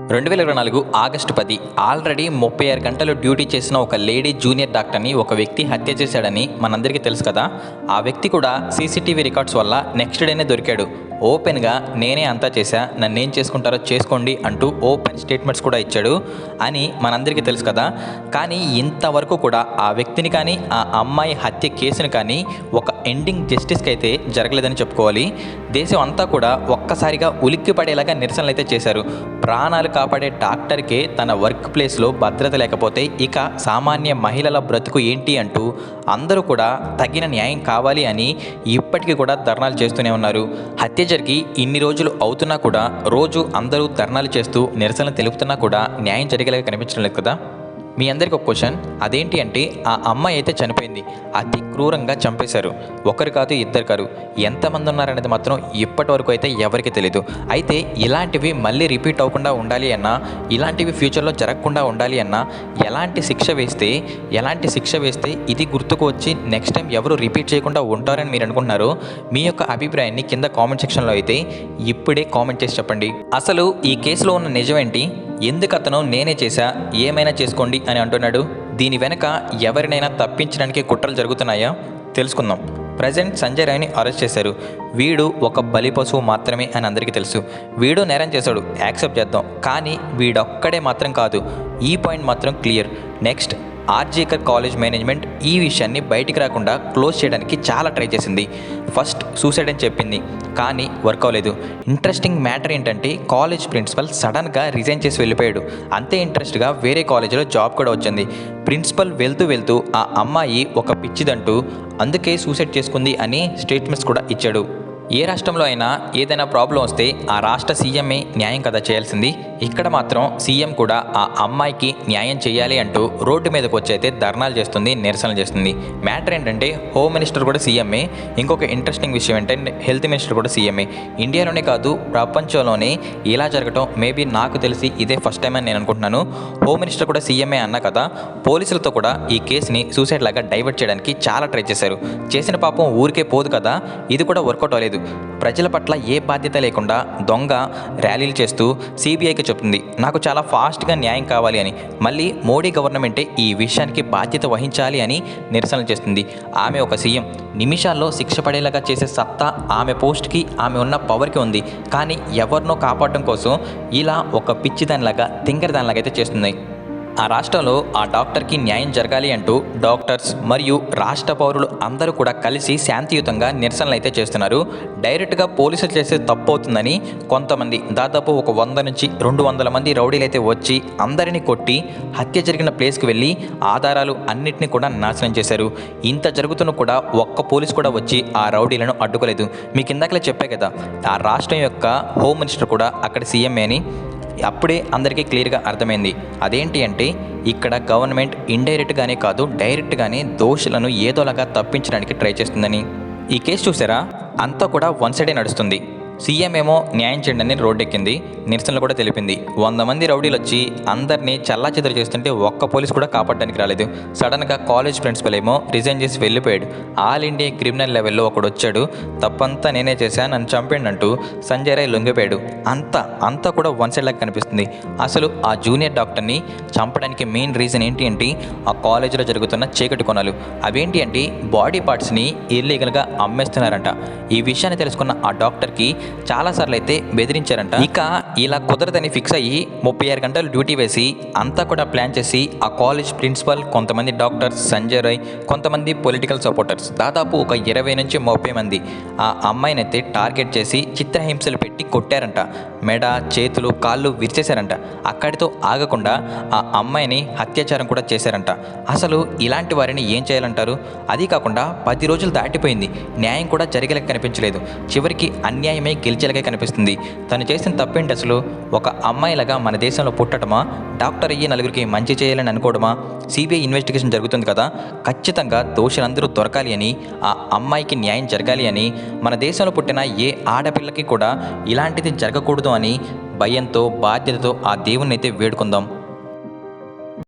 2024 August 10 already 36 గంటలు duty చేసిన ఒక లేడీ జూనియర్ డాక్టర్ని ఒక వ్యక్తి హత్య చేశాడని మనందరికీ తెలుసు కదా. ఆ వ్యక్తి కూడా సీసీటీవీ రికార్డ్స్ వల్ల నెక్స్ట్ డేనే దొరికాడు. ఓపెన్గా నేనే అంతా చేశా, నన్నేం చేసుకుంటారో చేసుకోండి అంటూ ఓపెన్ స్టేట్మెంట్స్ కూడా ఇచ్చాడు అని మనందరికీ తెలుసు కదా. కానీ ఇంతవరకు కూడా ఆ వ్యక్తిని కానీ ఆ అమ్మాయి హత్య కేసును కానీ ఒక ఎండింగ్ జస్టిస్కి అయితే జరగలేదని చెప్పుకోవాలి. దేశం అంతా కూడా ఒక్కసారిగా ఉలిక్కి పడేలాగా నిరసనలు అయితే చేశారు. ప్రాణాలు కాపాడే డాక్టర్కే తన వర్క్ ప్లేస్లో భద్రత లేకపోతే ఇక సామాన్య మహిళల బ్రతుకు ఏంటి అంటూ అందరూ కూడా తగిన న్యాయం కావాలి అని ఇప్పటికీ కూడా ధర్నాలు చేస్తూనే ఉన్నారు. హత్య జరిగి ఇన్ని రోజులు అవుతున్నా కూడా రోజు అందరూ ధర్నాలు చేస్తూ నిరసనలు తెలుపుతున్నా కూడా న్యాయం జరిగేలాగా కనిపించడం లేదు కదా. మీ అందరికీ ఒక క్వశ్చన్, అదేంటి అంటే ఆ అమ్మాయి అయితే చనిపోయింది, అతి క్రూరంగా చంపేశారు. ఒకరు కాదు, ఇద్దరు కాదు, ఎంతమంది ఉన్నారనేది మాత్రం ఇప్పటి వరకు అయితే ఎవరికి తెలియదు. అయితే ఇలాంటివి మళ్ళీ రిపీట్ అవ్వకుండా ఉండాలి అన్నా, ఇలాంటివి ఫ్యూచర్లో జరగకుండా ఉండాలి అన్నా ఎలాంటి శిక్ష వేస్తే ఇది గుర్తుకు వచ్చి నెక్స్ట్ టైం ఎవరు రిపీట్ చేయకుండా ఉంటారని మీరు అనుకుంటున్నారు? మీ యొక్క అభిప్రాయాన్ని కింద కామెంట్ సెక్షన్లో అయితే ఇప్పుడే కామెంట్ చేసి చెప్పండి. అసలు ఈ కేసులో ఉన్న నిజమేంటి? ఎందుకు అతను నేనే చేశా, ఏమైనా చేసుకోండి అని అంటున్నాడు? దీని వెనక ఎవరినైనా తప్పించడానికి కుట్రలు జరుగుతున్నాయా? తెలుసుకుందాం. ప్రజెంట్ సంజయ్ రాయ్ని అరెస్ట్ చేశారు. వీడు ఒక బలి పశువు మాత్రమే అని అందరికీ తెలుసు. వీడు నేరం చేశాడు, యాక్సెప్ట్ చేద్దాం. కానీ వీడొక్కడే మాత్రం కాదు, ఈ పాయింట్ మాత్రం clear. Next, RG Kar college management ఈ విషయాన్ని బయటికి రాకుండా క్లోజ్ చేయడానికి చాలా ట్రై చేసింది. ఫస్ట్ సూసైడ్ అని చెప్పింది, కానీ వర్క్ అవ్వలేదు. ఇంట్రెస్టింగ్ మ్యాటర్ ఏంటంటే కాలేజ్ ప్రిన్సిపల్ సడన్గా రిజైన్ చేసి వెళ్ళిపోయాడు. అంతే ఇంట్రెస్ట్గా వేరే కాలేజీలో జాబ్ కూడా వచ్చింది. ప్రిన్సిపల్ వెళ్తూ ఆ అమ్మాయి ఒక పిచ్చిదంటూ అందుకే సూసైడ్ చేసుకుంది అని స్టేట్మెంట్స్ కూడా ఇచ్చాడు. ఏ రాష్ట్రంలో అయినా ఏదైనా ప్రాబ్లం వస్తే ఆ రాష్ట్ర సీఎంఏ న్యాయం కదా చేయాల్సింది. ఇక్కడ మాత్రం సీఎం కూడా ఆ అమ్మాయికి న్యాయం చేయాలి అంటూ రోడ్డు మీదకి వచ్చి అయితే ధర్నాలు చేస్తుంది, నిరసనలు చేస్తుంది. మ్యాటర్ ఏంటంటే హోమ్ మినిస్టర్ కూడా సీఎంఏ. ఇంకొక ఇంట్రెస్టింగ్ విషయం ఏంటంటే హెల్త్ మినిస్టర్ కూడా సీఎంఏ. ఇండియాలోనే కాదు, ప్రపంచంలోనే ఇలా జరగటం మేబీ నాకు తెలిసి ఇదే ఫస్ట్ టైం అని నేను అనుకుంటున్నాను. హోమ్ మినిస్టర్ కూడా సీఎంఏ అన్నా కదా, పోలీసులతో కూడా ఈ కేసుని సూసైడ్ లాగా డైవర్ట్ చేయడానికి చాలా ట్రై చేశారు. చేసిన పాపం ఊరికే పోదు కదా, ఇది కూడా వర్కౌట్ అవ్వలేదు. ప్రజల పట్ల ఏ బాధ్యత లేకుండా దొంగ ర్యాలీలు చేస్తూ సిబిఐకి చెప్తుంది నాకు చాలా ఫాస్ట్గా న్యాయం కావాలి అని. మళ్ళీ మోడీ గవర్నమెంటే ఈ విషయానికి బాధ్యత వహించాలి అని నిరసనలు చేస్తుంది. ఆమె ఒక సీఎం, నిమిషాల్లో శిక్ష పడేలాగా చేసే సత్తా ఆమె పోస్ట్కి, ఆమె ఉన్న పవర్కి ఉంది. కానీ ఎవరినో కాపాడటం కోసం ఇలా ఒక పిచ్చిదానిలాగా, తింగరదానిలాగా అయితే చేస్తుంది. ఆ రాష్ట్రంలో ఆ డాక్టర్కి న్యాయం జరగాలి అంటూ డాక్టర్స్ మరియు రాష్ట్ర పౌరులు అందరూ కూడా కలిసి శాంతియుతంగా నిరసనలు అయితే చేస్తున్నారు. డైరెక్ట్గా పోలీసులు చేసే తప్పు అవుతుందని కొంతమంది, దాదాపు ఒక 100 నుంచి 200 మంది రౌడీలు అయితే వచ్చి అందరినీ కొట్టి హత్య జరిగిన ప్లేస్కి వెళ్ళి ఆధారాలు అన్నింటినీ కూడా నాశనం చేశారు. ఇంత జరుగుతున్న కూడా ఒక్క పోలీసు కూడా వచ్చి ఆ రౌడీలను అడ్డుకోలేదు. మీకు ఇందాకలే చెప్పే కదా, ఆ రాష్ట్రం యొక్క హోమ్ మినిస్టర్ కూడా అక్కడ సీఎంఏ అని. అప్పుడే అందరికీ క్లియర్గా అర్థమైంది. అదేంటి అంటే ఇక్కడ గవర్నమెంట్ ఇండైరెక్ట్గానే కాదు, డైరెక్ట్గానే దోషులను ఏదోలాగా తప్పించడానికి ట్రై చేస్తుందని. ఈ కేసు చూసారా, అంతా కూడా వన్ సైడే నడుస్తుంది. సీఎం ఏమో న్యాయం చేయండి అని రోడ్డెక్కింది, నిరసనలు కూడా తెలిపింది. 100 మంది రౌడీలు వచ్చి అందరినీ చల్లాచెదరు చేస్తుంటే ఒక్క పోలీసు కూడా కాపాడడానికి రాలేదు. సడన్గా కాలేజ్ ప్రిన్సిపల్ ఏమో రిజైన్ చేసి వెళ్ళిపోయాడు. ఆల్ ఇండియా క్రిమినల్ లెవెల్లో ఒకడు వచ్చాడు, తప్పంతా నేనే చేశా, నన్ను చంపేయండి అంటూ సంజయ్ రాయ్ లొంగిపోయాడు. అంతా కూడా వన్ సైడ్ లాగా కనిపిస్తుంది. అసలు ఆ జూనియర్ డాక్టర్ని చంపడానికి మెయిన్ రీజన్ ఏంటి అంటే ఆ కాలేజీలో జరుగుతున్న చీకటి కొనాలు. అవేంటి అంటే బాడీ పార్ట్స్ని ఇల్లీగల్గా అమ్మేస్తున్నారంట. ఈ విషయాన్ని తెలుసుకున్న ఆ డాక్టర్కి చాలాసార్లు అయితే బెదిరించారంట. ఇక ఇలా కుదరదని ఫిక్స్ అయ్యి 36 గంటలు డ్యూటీ వేసి అంతా కూడా ప్లాన్ చేసి ఆ కాలేజ్ ప్రిన్సిపల్, కొంతమంది డాక్టర్స్, సంజయ్ రాయ్, కొంతమంది పొలిటికల్ సపోర్టర్స్, దాదాపు ఒక 20 నుంచి 30 మంది ఆ అమ్మాయిని అయితే టార్గెట్ చేసి చిత్రహింసలు పెట్టి కొట్టారంట. మెడ, చేతులు, కాళ్ళు విరిచేశారంట. అక్కడితో ఆగకుండా ఆ అమ్మాయిని అత్యాచారం కూడా చేశారంట. అసలు ఇలాంటి వారిని ఏం చేయాలంటారు? అది కాకుండా 10 రోజులు దాటిపోయింది, న్యాయం కూడా జరిగేలాగా కనిపించలేదు. చివరికి అన్యాయమే గెలిచేలాగా కనిపిస్తుంది. తను చేసిన తప్పేంటి అసలు? ఒక అమ్మాయిలాగా మన దేశంలో పుట్టడమా? డాక్టర్ అయ్యి నలుగురికి మంచి చేయాలని అనుకోవడమా? సిబిఐ ఇన్వెస్టిగేషన్ జరుగుతుంది కదా, ఖచ్చితంగా దోషులందరూ దొరకాలి అని, ఆ అమ్మాయికి న్యాయం జరగాలి అని, మన దేశంలో పుట్టిన ఏ ఆడపిల్లకి కూడా ఇలాంటిది జరగకూడదు అని భయంతో, బాధ్యతతో ఆ దేవుణ్ణి అయితే వేడుకుందాం.